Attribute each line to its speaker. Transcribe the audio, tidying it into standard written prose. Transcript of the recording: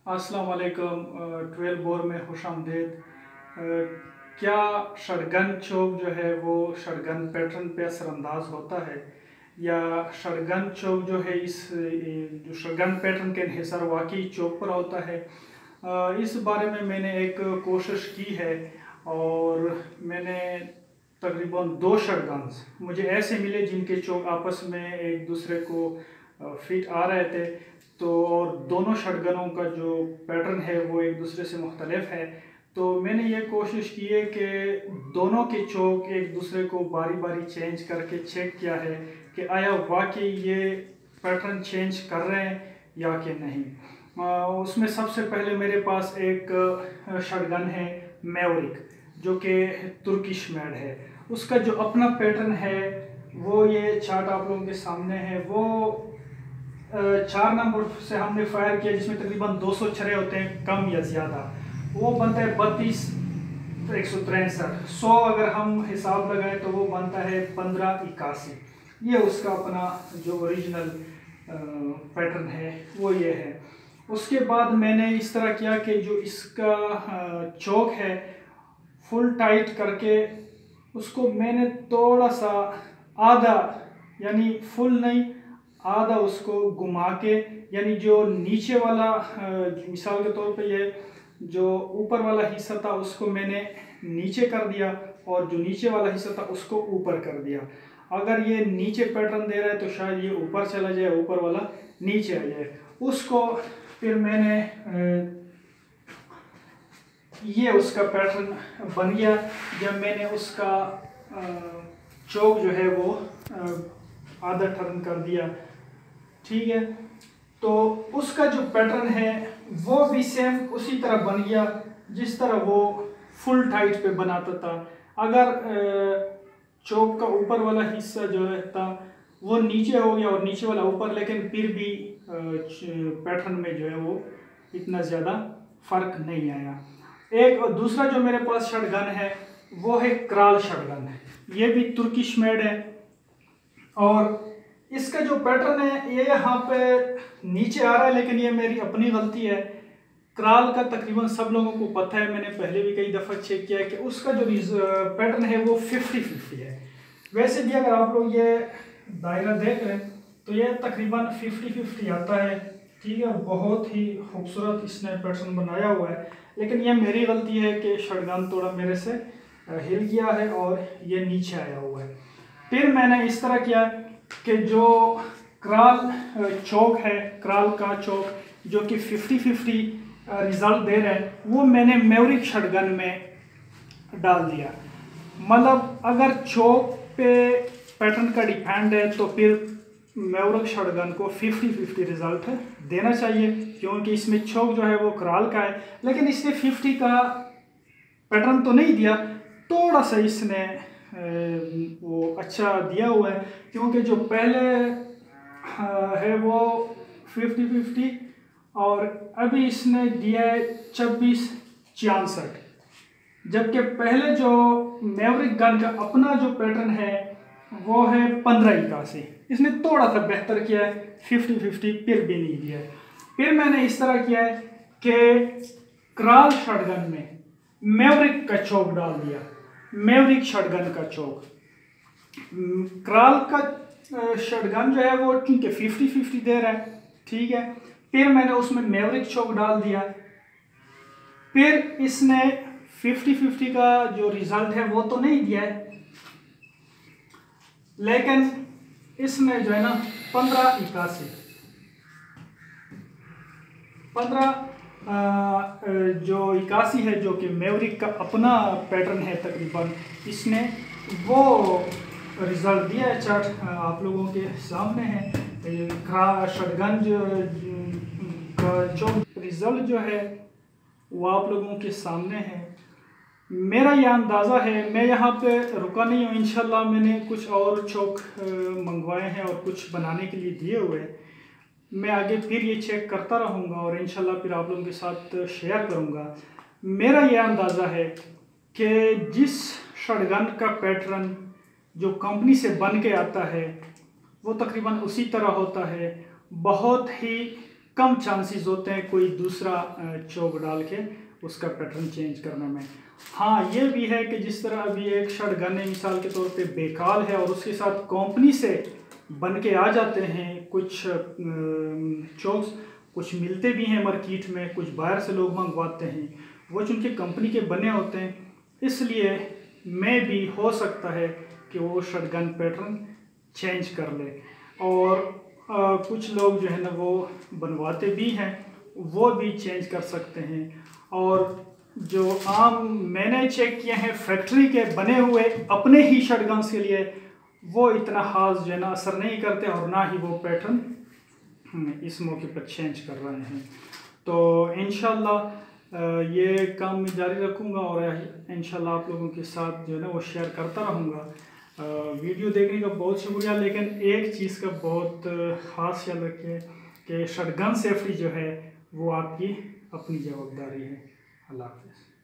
Speaker 1: अस्सलाम वालेकुम। 12 बोर में खुश आमदीद। क्या शटगन चौक जो है वो शटगन पैटर्न पे असरअंदाज होता है या शटगन चौक जो है इस जो शटगन पैटर्न के इन्हिसार वाकई चौक पर होता है? इस बारे में मैंने एक कोशिश की है और मैंने तकरीबन 2 शटगन्स मुझे ऐसे मिले जिनके चौक आपस में एक दूसरे को फिट आ रहे थे। तो और दोनों शटगनों का जो पैटर्न है वो एक दूसरे से मुख्तलिफ है। तो मैंने ये कोशिश की है कि दोनों के चौक एक दूसरे को बारी बारी चेंज करके चेक किया है कि आया वाकई ये पैटर्न चेंज कर रहे हैं या कि नहीं। उसमें सबसे पहले मेरे पास एक शटगन है मैवरिक, जो कि तुर्किश मेड है। उसका जो अपना पैटर्न है वो ये चार्ट आप लोगों के सामने है। वो 4 नंबर से हमने फायर किया जिसमें तकरीबन 200 छरे होते हैं, कम या ज़्यादा। वो बनता है 32 163। 100 अगर हम हिसाब लगाएं तो वो बनता है 1581। ये उसका अपना जो ओरिजिनल पैटर्न है वो ये है। उसके बाद मैंने इस तरह किया कि जो इसका चौक है फुल टाइट करके उसको मैंने थोड़ा सा आधा, यानी फुल नहीं, आधा उसको घुमा के, यानी जो नीचे वाला मिसाल के तौर पे ये जो ऊपर वाला हिस्सा था उसको मैंने नीचे कर दिया और जो नीचे वाला हिस्सा था उसको ऊपर कर दिया। अगर ये नीचे पैटर्न दे रहा है तो शायद ये ऊपर चला जाए, ऊपर वाला नीचे आ जाए। उसको फिर मैंने ये उसका पैटर्न बन गया जब मैंने उसका चौक जो है वो आधा टर्न कर दिया। ठीक है, तो उसका जो पैटर्न है वो भी सेम उसी तरह बन गया जिस तरह वो फुल टाइट पे बनाता था। अगर चौक का ऊपर वाला हिस्सा जो है था वो नीचे हो गया और नीचे वाला ऊपर, लेकिन फिर भी पैटर्न में जो है वो इतना ज़्यादा फर्क नहीं आया। एक और दूसरा जो मेरे पास शटगन है वो है क्राल शटगन है। ये भी तुर्किश मेड है और इसका जो पैटर्न है ये यहाँ पे नीचे आ रहा है, लेकिन ये मेरी अपनी गलती है। क्राल का तकरीबन सब लोगों को पता है, मैंने पहले भी कई दफ़ा चेक किया है कि उसका जो पैटर्न है वो 50-50 है। वैसे भी अगर आप लोग ये दायरा देख रहे हैं तो ये तकरीबन 50-50 आता है। ठीक है, बहुत ही खूबसूरत इसने पैटर्न बनाया हुआ है, लेकिन ये मेरी गलती है कि शटगन थोड़ा मेरे से हिल गया है और ये नीचे आया हुआ है। फिर मैंने इस तरह किया कि जो क्राल चौक है, क्राल का चौक जो कि 50-50 रिजल्ट दे रहा है, वो मैंने मैवरिक शटगन में डाल दिया। मतलब अगर चौक पे पैटर्न का डिपेंड है तो फिर मैवरिक शटगन को 50-50 रिजल्ट देना चाहिए, क्योंकि इसमें चौक जो है वो क्राल का है, लेकिन इसने 50 का पैटर्न तो नहीं दिया, थोड़ा सा इसने वो अच्छा दिया हुआ है, क्योंकि जो पहले है वो 50-50 और अभी इसने दिया है 26-66, जबकि पहले जो मैवरिक गन का अपना जो पैटर्न है वो है 1581। इसने थोड़ा सा बेहतर किया है, 50-50 फिर भी नहीं दिया है। फिर मैंने इस तरह किया है कि क्राल शटगन में मैवरिक का चौक डाल दिया। मैवरिक शटगन का चौक, क्राल का शटगन जो है वो क्योंकि 50-50 दे रहा है, ठीक है, फिर मैंने उसमें मैवरिक चौक डाल दिया। फिर इसने 50-50 का जो रिजल्ट है वो तो नहीं दिया है, लेकिन इसने जो है ना 1581 जो 81 है, जो कि मैवरिक का अपना पैटर्न है तकरीबन, इसने वो रिजल्ट दिया है। चार्ट आप लोगों के सामने है। शटगन जो रिजल्ट जो है वो आप लोगों के सामने है। मेरा यह अंदाज़ा है, मैं यहाँ पे रुका नहीं हूँ, इंशाल्लाह मैंने कुछ और चौक मंगवाए हैं और कुछ बनाने के लिए दिए हुए हैं। मैं आगे फिर ये चेक करता रहूँगा और इंशाल्लाह फिर आप लोगों के साथ शेयर करूँगा। मेरा यह अंदाज़ा है कि जिस शटगन का पैटर्न जो कंपनी से बन के आता है वो तकरीबन उसी तरह होता है। बहुत ही कम चांसेस होते हैं कोई दूसरा चौक डाल के उसका पैटर्न चेंज करने में। हाँ, ये भी है कि जिस तरह अभी एक शटगन है मिसाल के तौर पे बेकाल है और उसके साथ कंपनी से बन के आ जाते हैं कुछ चौक्स, कुछ मिलते भी हैं मार्केट में, कुछ बाहर से लोग मंगवाते हैं, वो चूँकि कंपनी के बने होते हैं, इसलिए मैं भी हो सकता है कि वो शटगन पैटर्न चेंज कर ले। और कुछ लोग जो है ना वो बनवाते भी हैं, वो भी चेंज कर सकते हैं। और जो आम मैंने चेक किए हैं फैक्ट्री के बने हुए अपने ही शटगन्स के लिए, वो इतना खास जो है ना असर नहीं करते और ना ही वो पैटर्न इस मौके पर चेंज कर रहे हैं। तो इंशाल्लाह ये काम मैं जारी रखूँगा और इंशाल्लाह आप लोगों के साथ जो है ना वो शेयर करता रहूँगा। वीडियो देखने का बहुत शुक्रिया, लेकिन एक चीज़ का बहुत ख़ास ख्याल रखिए कि शटगन सेफ्टी जो है वो आपकी अपनी जवाबदारी है। अल्लाह हाफ़िज़।